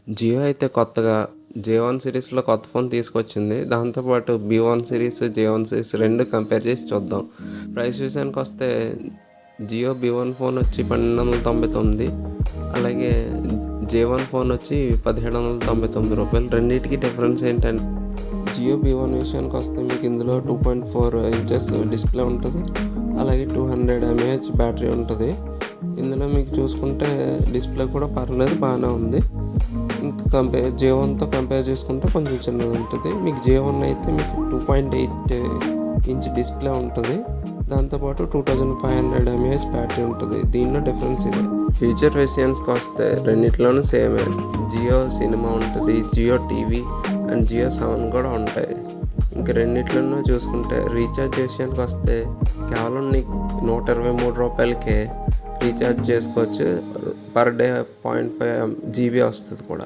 జియో అయితే కొత్తగా J1 సిరీస్లో కొత్త ఫోన్ తీసుకొచ్చింది. దాంతోపాటు B1 సిరీస్, J1 సిరీస్ రెండు కంపేర్ చేసి చూద్దాం. ప్రైస్ విషయానికి వస్తే జియో B1 ఫోన్ వచ్చి 1299, అలాగే J1 ఫోన్ వచ్చి 1799 రూపాయలు. రెండింటికి డిఫరెన్స్ ఏంటంటే జియో B1 విషయానికి వస్తే మీకు ఇందులో 2.4 ఇంచెస్ డిస్ప్లే ఉంటుంది, అలాగే 200 mAh బ్యాటరీ ఉంటుంది. ఇందులో మీకు చూసుకుంటే డిస్ప్లే కూడా పర్లేదు, బాగానే ఉంది. ఇంకా J1తో కంపేర్ చేసుకుంటే కొంచెం చిన్నది ఉంటుంది. మీకు J1 అయితే మీకు 2.8 ఇంచ్ డిస్ప్లే ఉంటుంది, దాంతోపాటు 2500 mAh బ్యాటరీ ఉంటుంది. దీనిలో డిఫరెన్స్ ఇదే. ఫీచర్ విషయానికి వస్తే రెండిట్లోనూ సేమే. జియో సినిమా ఉంటుంది, జియో టీవీ అండ్ జియో 7 కూడా ఉంటాయి. ఇంక రెండిట్లోనూ చూసుకుంటే రీఛార్జ్ విషయానికి వస్తే కేవలం నీకు 123 రూపాయలకే రీఛార్జ్ చేసుకోవచ్చు. పర్ డే 0.5 GB వస్తుంది కూడా.